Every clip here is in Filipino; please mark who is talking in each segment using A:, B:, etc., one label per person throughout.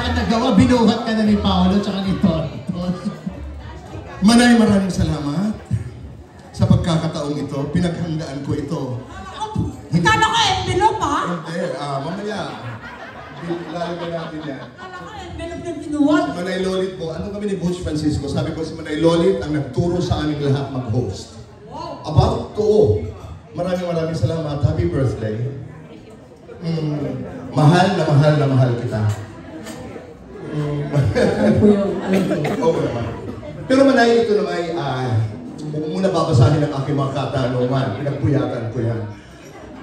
A: ka nagawa, binuhat ka na ni Paolo tsaka ni Tonton.
B: Manay, maraming salamat sa pagkakataong ito. Pinaghandaan ko ito.
C: Kala ko envelope, ha?
B: Hindi, mamaya. Lalagyan natin yan.
C: Kala ko envelope yung tinuwag.
B: Si Manay Lolit po, ano kami ni Butch Francisco? Sabi ko si Manay Lolit ang nagturo sa aming lahat mag-host. About to. Maraming salamat. Happy birthday. Mahal na mahal kita.
C: Ano po yung alam ko?
B: Oo naman. Pero Manay, ito naman ay, kung muna babasahin ang aking mga katanungan, pinagpuyatan ko yan.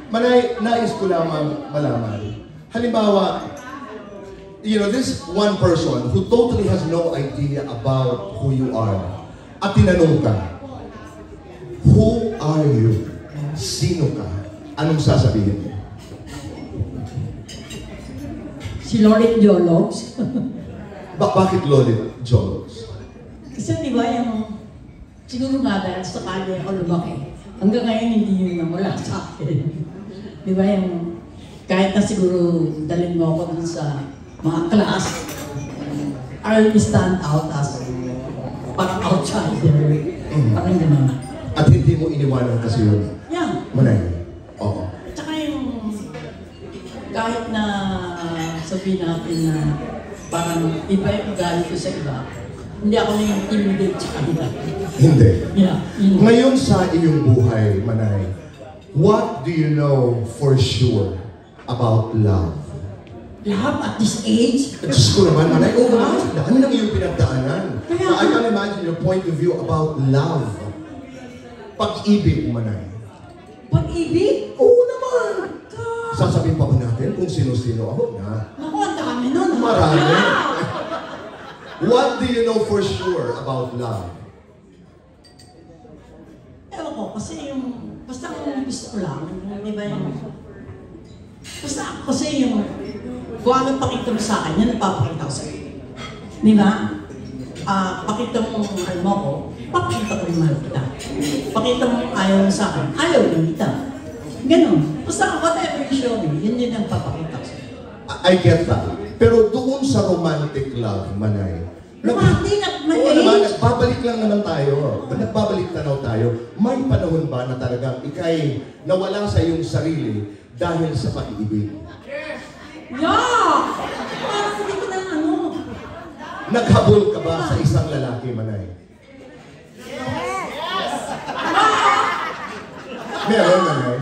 B: Manay, nais ko lamang malaman. Halimbawa, you know, this one person who totally has no idea about who you are. At tinanong ka, who are you? Sino ka? Anong sasabihin mo?
C: Si Lolit Jologs.
B: Bakit Lolit Jologs?
C: Kasi di ba yung, siguro nga dahil sa kanya ako lumaki. Hanggang ngayon hindi yun namula sa akin. Di ba yung, kahit na siguro dalhin mo ako dun sa mga class, I'll stand out as parang outsider. Parang gano'n.
B: At hindi mo iniwanan kasi yun?
C: Yeah.
B: Manay? Oo.
C: Tsaka yung, kahit na sabihin natin na parang iba yung ugali ko sa iba, hindi ako na-intimidate sa kanila. Hindi? Yeah.
B: Ngayon sa iyong buhay, Manay, what do you know for sure about love?
C: Love at this age?
B: Diyos ko naman, Manay, ano nang iyong pinagdaanan? I can imagine your point of view about love. Pag-ibig, Manay.
C: Pag-ibig?
B: Oo naman! Sasabihin pa ba natin kung sino-sino ako na?
C: Naku, ang dami nun.
B: Marami. What do you know for sure about love?
C: Ewan ko, kasi yung, basta ang gusto ko lang, di ba yung, basta kasi yung, kung anong pakita mo sa akin, yan nagpapakita ko sa'yo. Di ba? Pakita mo ano mo ko, pakita ko yung mahal kita. Pakita mo ayaw mo sa akin, ayaw lang kita. Ganon. Basta whatever you show me, yun din ang papakita ko sa'yo.
B: I get that. Pero doon sa romantic love, Manay,
C: romantic at may
B: oo naman,
C: age?
B: nagbabalik lang naman tayo. Nagbabalik tanaw tayo. May panahon ba na talagang ikay nawala sa iyong sarili dahil sa pag-ibig?
C: Yeah! Parang hindi ko na ano.
B: Naghabol ka ba sa isang lalaki, Manay?
C: Yes!
B: Meron, Manay?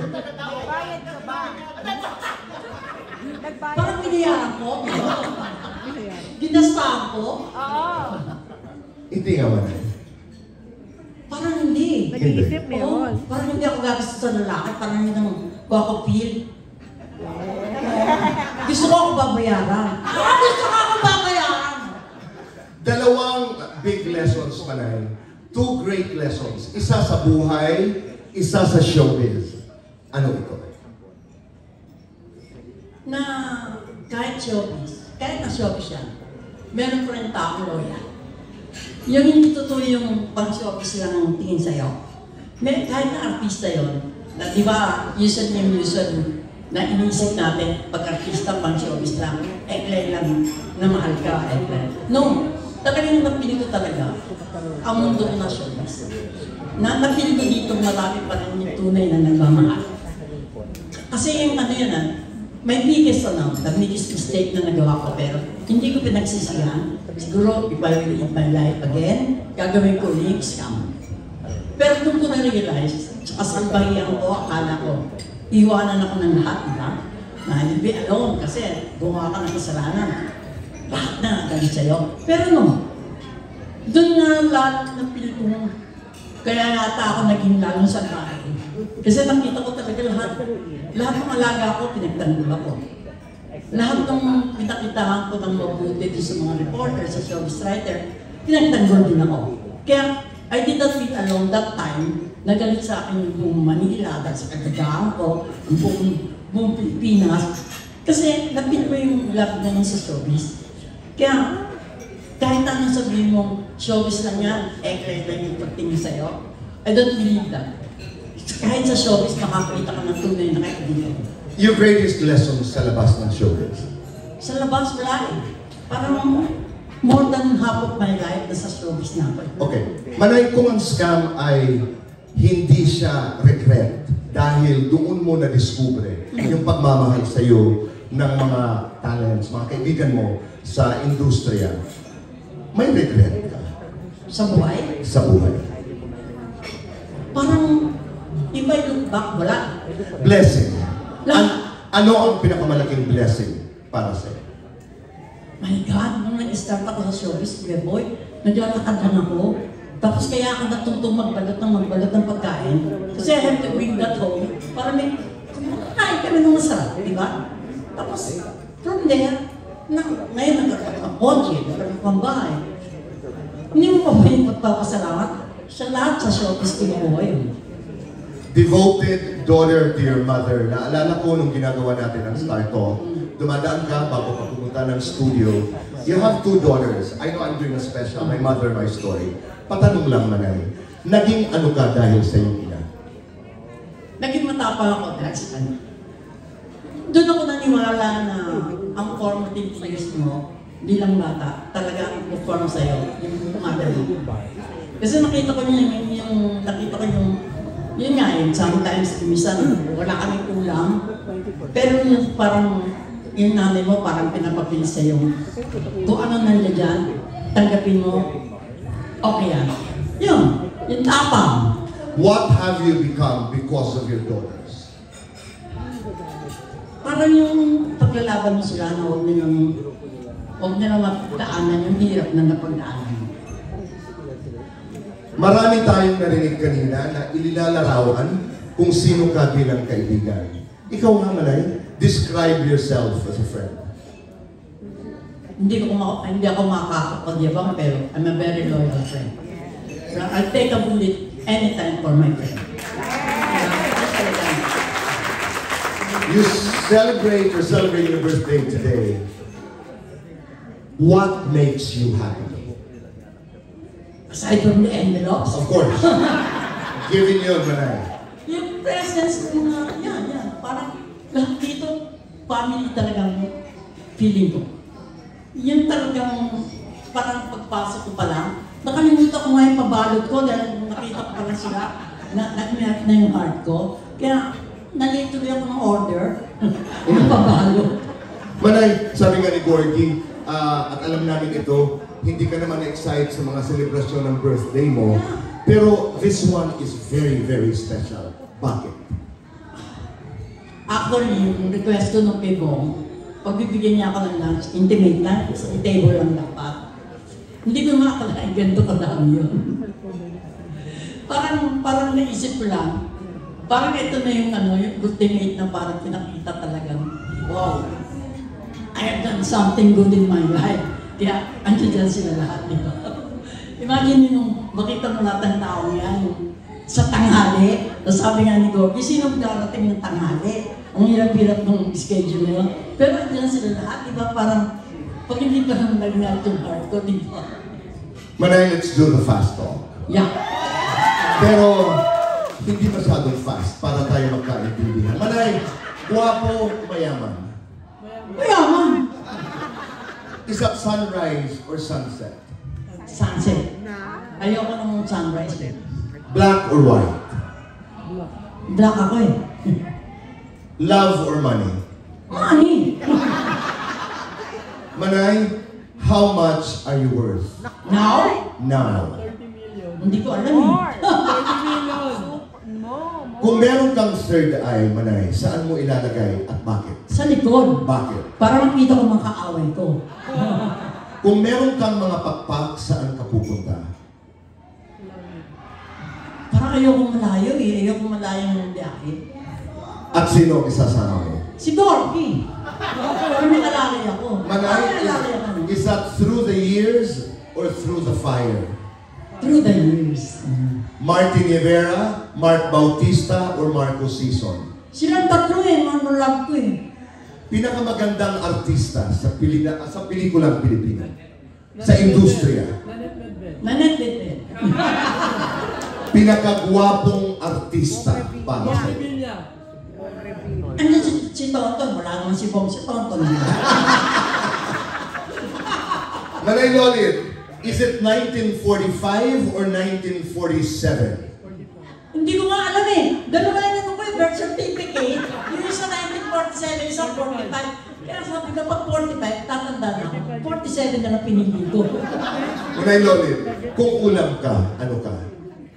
C: Parang binayaran ko. Ginastaan ko.
B: Hindi nga, Manay.
C: Parang hindi.
D: Nag-iisip mo yun.
C: Parang hindi ako gagastos sa lalaki. Parang hindi nang feel. Gusto ko ako babayaran. Gusto ko ako babayaran.
B: Dalawang big lessons, Manay. Two great lessons. Isa sa buhay, isa sa showbiz. Ano ito?
C: Na kahit showbiz, kahit na showbiz yan, meron pa rin taong loyal. Yung hindi totoo yung pang-showbiz lang ang tingin sa'yo. Kahit na artista yun, na di ba, usually na iniisip natin, pag artista pang-showbiz lang, ekle lang na mahal ka, ekle. No, talagang napili ko talaga ang mundo na showbiz. Napili ko dito marami pa rin yung tunay na nagmamahal. Kasi yung ano yun may biggest mistake na nagawa ko, pero hindi ko pinagsisihan. Siguro, if I will live my life again, gagawin ko ulit scam. Pero nung ko na-realize, sa kasalbahiyan ko, akala ko, iwanan ako ng lahat, diba? Na you'll be alone kasi gumawa ka ng kasalanan. Lahat na galit sa'yo. Pero no, doon nga lalo na feel ko, kaya yata ako naging lalong salbahe. Kasi nakita ko talaga lahat ng alaga ko, pinagtanggol ako. Lahat ng pinakitahan ko ng mabuti sa mga reporter, sa showbiz writer, pinagtanggol din ako. Kaya, I did not feel alone that time. Nagalit sa akin yung buong Manila, dahil sa kagagahan ko, yung buong Pilipinas. Kasi, napil ko yung love naman sa showbiz. Kaya, kahit anong sabihin mo, showbiz lang yan, ekle lang yung pagtingin sa'yo, I don't believe that. Kahit sa showbiz, makakita ka ng tunay na kaibigan.
B: Your greatest lesson sa labas ng showbiz?
C: Sa labas, wala eh. Parang more than half of my life nasa showbiz na ako.
B: Okay. Manay, kung ang scam ay hindi siya regret dahil doon mo na-discover yung pagmamahal sa iyo ng mga talents, mga kaibigan mo sa industriya, may regret ka
C: Sa buhay,
B: sa buhay.
C: parang iba yung back, wala.
B: Blessing.
C: Lang.
B: Ano ang pinakamalaking blessing para sa iyo?
C: My God, nung nag-start ako sa showbiz, Kuya Boy, naglalakad lang ako. Tapos kaya ako natutong magbalot ng pagkain. Kasi I have to bring that home para may kumakain kami ng masarap, di ba? Tapos, from there, ngayon nagkakaroon ng kotse, nagkakaroon ng bahay. Hindi mo pa ba yung pagpapasalamat? Sa lahat sa showbiz kinukuha.
B: Devoted daughter to your mother. Naalala ko nung ginagawa natin ang Star Talk, dumadaan ka bago ka pumunta ng studio. You have 2 daughters. I know I'm doing a special, My Mother, My Story. Patanong lang, Manay. Naging ano ka dahil sa iyong ina?
C: Naging matapang ako dahil sa kanya. Doon ako naniwala na ang formative years mo bilang bata, talaga ang perform sa'yo, yung mother mo. Kasi nakita ko yun nga yun, sometimes, minsan, wala kaming ulam. Pero yung parang, yung nanay mo parang pinapapilis sa'yo. Kung ano nandiyan dyan, tanggapin mo, okay yan. Yung tapang.
B: What have you become because of your daughters?
C: Parang yung paglalaban mo sila na huwag nilang mapagdaanan yung hirap na napagdaanan.
B: Marami tayong narinig kanina na ililalarawan kung sino ka bilang kaibigan. Ikaw nga, Manay, describe yourself as a friend.
C: Hindi ako makakapagyabang, pero I'm a very loyal friend. So, I'll take a bullet anytime for my friend.
B: You celebrate your birthday today. What makes you happy?
C: Aside from the envelopes,
B: Of course. Giving yun, Manay.
C: yung presence ng mga, yan. Parang lahat dito, family talagang feeling ko. Yan talagang parang pagpasok ko pa lang, nakalimutan ko nga yung pabalot ko dahil nakita ko pala sila, nag-melt na yung heart ko. Kaya nalate tuloy ako ng order, yung pabalot.
B: Manay, sabi nga ni Gorgie, at alam namin ito, hindi ka naman na-excite sa mga selebrasyon ng birthday mo, pero this one is very, very special. Bakit?
C: Actually, yung request ko nung kay Bong, pagbibigyan niya ako ng lunch, intimate lang, sa table lang dapat. Hindi ko makakalain, ganito kadami yun. parang naisip ko lang, parang ito na yung ultimate na parang pinakita talagang, wow, I have done something good in my life. Kaya, andiyan sila lahat, di ba? Imagine nung makita mo lahat ng tao yan, sa tanghali, sabi nga ni Gorgie, sino darating ng tanghali? Ang hirap-hirap ng schedule nila. Pero andiyan sila lahat, di ba? Parang, pag hindi pa naman nag-nat yung heart ko, di ba?
B: Manay, let's do the fast talk.
C: Yeah.
B: Pero, hindi masyadong fast para tayo magkaintindihan. Manay, guwapo, mayaman.
C: Mayaman!
B: Is that sunrise or sunset?
C: Sunset. Ayoko ng sunrise eh.
B: Black or white?
C: Black ako eh.
B: Love or money?
C: Money!
B: Manay, how much are you worth?
C: Now?
B: Now.
C: Hindi ko alam eh.
B: Kung meron kang third eye, Manay, saan mo ilalagay at bakit?
C: Sa likod.
B: Bakit?
C: Para makita ko mga kaaway ko.
B: Kung meron kang mga pakpak, saan ka pupunta?
C: Parang ayoko malayo eh. Ayoko malayo ng biyahe.
B: At sino ang isasama mo?
C: Si Gorgie. Pero nag-alalay ako.
B: Manay,
C: Nag-alalay ako.
B: is that through the years or through the fire?
C: Through the years.
B: Martin Rivera, Mark Bautista, or Marco Sison?
C: Silang tatlo eh. Mga love ko eh.
B: Pinakamagandang artista sa pelikulang Pilipino. Sa industriya.
C: Nanetbet.
B: Pinakagwapong artista para sa iyo.
C: Ano si Tonton? Wala naman si Bong si Tonton.
B: Manay Lolit, is it 1945 or 1947?
C: Hindi ko nga alam eh. Dalawa lang ano ko yung birth certificate. Yung isa 1947, isang 45. Kaya sabi ko, pag 45, tatanda na ako. 47 na lang pinili ko.
B: Manay Lolit, kung ulam ka, ano ka?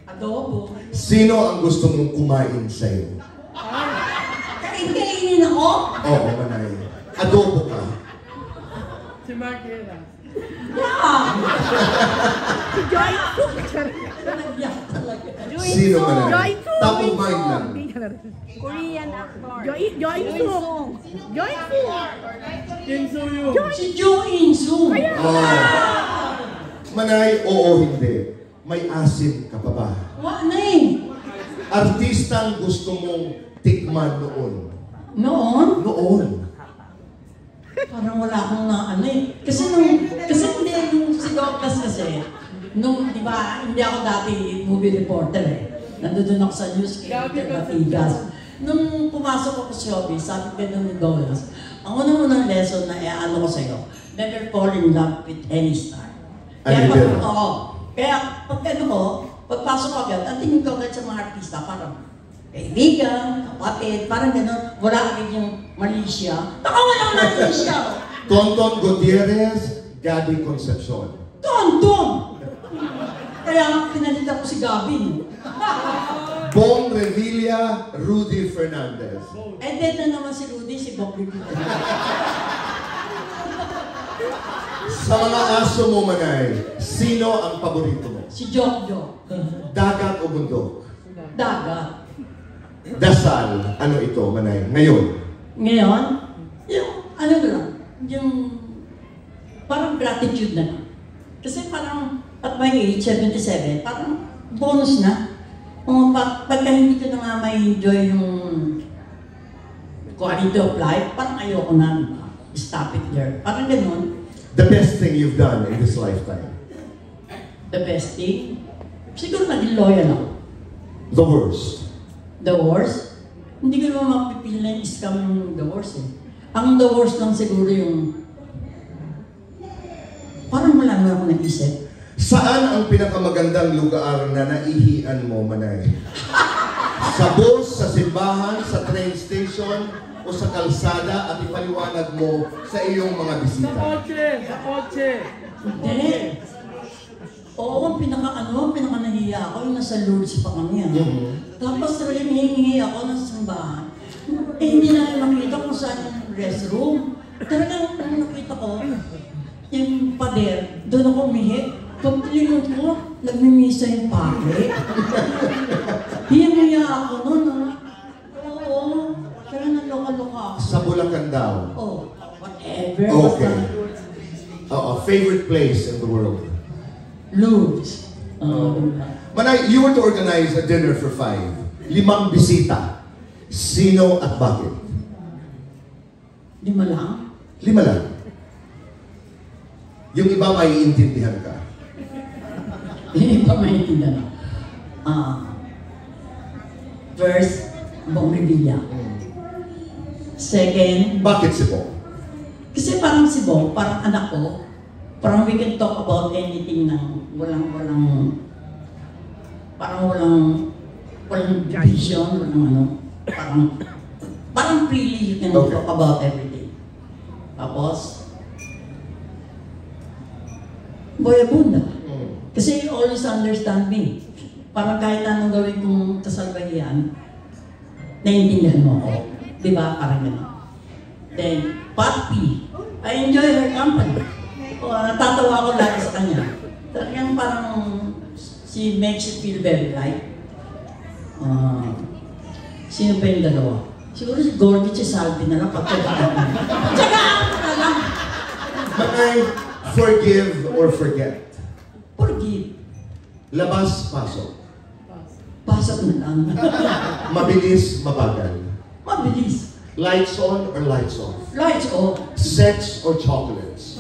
C: Adobo.
B: Sino ang gusto mong kumain sa'yo?
C: Kainin ako?
B: Oo, Manay. Adobo ka.
D: Si Marquera.
C: Yeah!
D: Joy
C: Nagyak talaga.
B: Sino, Manay? Top of mind lang.
E: Korean actor.
D: Joy Sung. Joy Sung. Kim Soo-yoon.
C: Si Jo In-sung.
B: Oh. Manay, oo, hindi. May asim ka pa ba?
C: What name?
B: Artistang gusto mong tikman noon.
C: Noon?
B: Noon.
C: Parang wala akong na ano eh. Kasi hindi nung si Dorcas kasi, nung, di ba, hindi ako dati movie reporter eh. Nandun ako sa news kay Peter Batigas. Nung pumasok ako sa showbiz, sabi ganun ni Douglas, ang unang-unang lesson na ano ko sa'yo, never fall in love with any star. Kaya pag, kaya pag ano ko, pagpasok ko agad, ang tingin ko agad sa mga artista, parang kaibigan, kapatid, parang gano'n, wala agad yung mali siya. Baka walang mali siya.
B: Tonton Gutierrez, Gabby Concepcion.
C: Tonton! Kaya pinalitan ko si Gavin.
B: Bong Revilla, Rudy Fernandez.
C: Eh, dead na naman si Rudy, si Bob Revilla.
B: Sa mga aso mo, Manay, sino ang paborito mo?
C: Si Jok.
B: Dagat o bundok?
C: Dagat.
B: Dasal, ano ito, Manay? Ngayon?
C: Ngayon, yung, ano ko lang, yung parang gratitude na lang. Kasi parang, at my age, 77, parang bonus na. Pagka hindi ko na nga may enjoy yung quality of life, parang ayoko na, stop it there. Parang ganun.
B: The best thing you've done in this lifetime?
C: The best thing, siguro naging loyal ako.
B: The worst?
C: The worst, hindi ko naman mapipili na yung scam yung the worst eh. Ang the worst lang siguro yung, parang wala na ako nag-isip.
B: Saan ang pinakamagandang lugar na naihian mo, Manay? Sa bus, sa simbahan, sa train station, o sa kalsada at ipaliwanag mo sa iyong mga
D: Sa
B: bisita?
D: kotse. Sa kotse.
C: Hindi. Oo, ang pinaka nahiya ako, yung nasa Lourdes pa kami. Tapos talaga hihingi ako ng simbahan. Eh, hindi na makita kung saan yung restroom. Talagang ang nakita ko, yung pader, doon ako umihi. Paglingon ko, nagmimisa yung pake. Hihingi ako noon. Oo, kaya naloka-loka ako.
B: Sa Bulacan daw.
C: Oh, whatever.
B: Okay. Favorite place in the world?
C: Lourdes.
B: Manay, you were to organize a dinner for 5. 5 bisita. Sino at bakit?
C: 5 lang?
B: 5 lang. Yung iba maiintindihan ka.
C: Hindi pa maintindihan. First, Bong Revilla. Second,
B: Bakit si Bong?
C: kasi parang si Bong, parang anak ko, parang we can talk about anything na walang vision, parang freely you can talk about everything. Tapos, Boy Abunda. Kasi you always understand me. Parang kahit anong gawin kong kasalbahian, naiintindihan mo ako. Diba? Parang gano'n. Then, Papi. I enjoy her company. Natatawa ako lagi sa kanya. Talagang parang she makes you feel very light. Sino pa yung dalawa? Siguro si Gorgie Salvi na lang pagtsagaan mo. Pagtsagaan mo na lang!
B: Manay, forgive or forget?
C: Forgive.
B: Labas, pasok.
C: Pasok na lang.
B: Mabilis, mabagal.
C: Mabilis.
B: Lights on or lights off?
C: Lights off.
B: Sex or chocolates?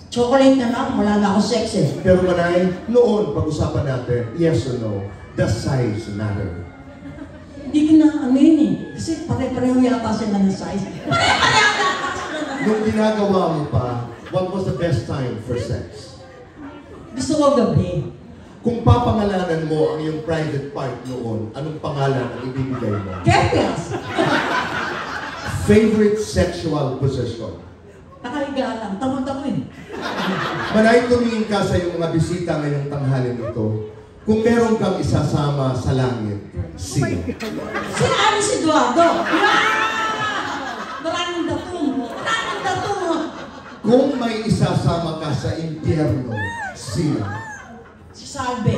C: Chocolate na lang, wala na ako sex eh.
B: Pero Manay, noon, pag-usapan natin, yes or no, does size matter?
C: Hindi ko na ano yun eh. Kasi pare-pareho yata sila ng size. Pare-pareho yata sila ng
B: Nung ginagawa mo pa, what was the best time for sex?
C: Gusto ko gabi.
B: Kung papangalanan mo ang iyong private part noon, anong pangalan ang ibibigay mo?
C: Kepes!
B: Favorite sexual position?
C: Nakahiga lang. Tamo-tamo eh.
B: Manay, tumingin ka sa iyong mga bisita ngayong tanghalin ito. Kung meron kang isasama sa langit, sino?
C: Si Alice Eduardo! Maraming datong! Maraming datong!
B: Kung may isasama ka sa impyerno, sino?
C: Si Salve.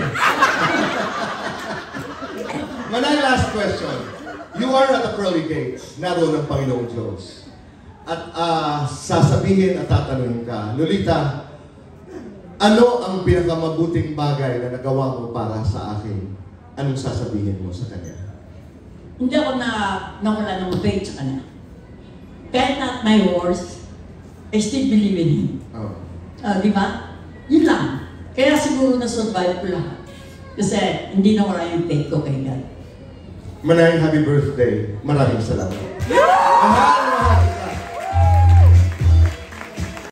B: Manay, last question. You are at the pearly gates, naroon ang Panginoong Diyos. At sasabihin at tatanungin ka, Lolita, ano ang pinakamabuting bagay na nagawa mo para sa akin? Anong sasabihin mo sa Kanya?
C: Hindi ako nawala ng faith sa kanya. Kahit not my worst, I still believe in him.
B: Oh.
C: Di ba? Yun lang. Kaya siguro na-survive ko lahat. Kasi hindi nawala yung faith ko kay God.
B: Manay, happy birthday. Maraming salamat.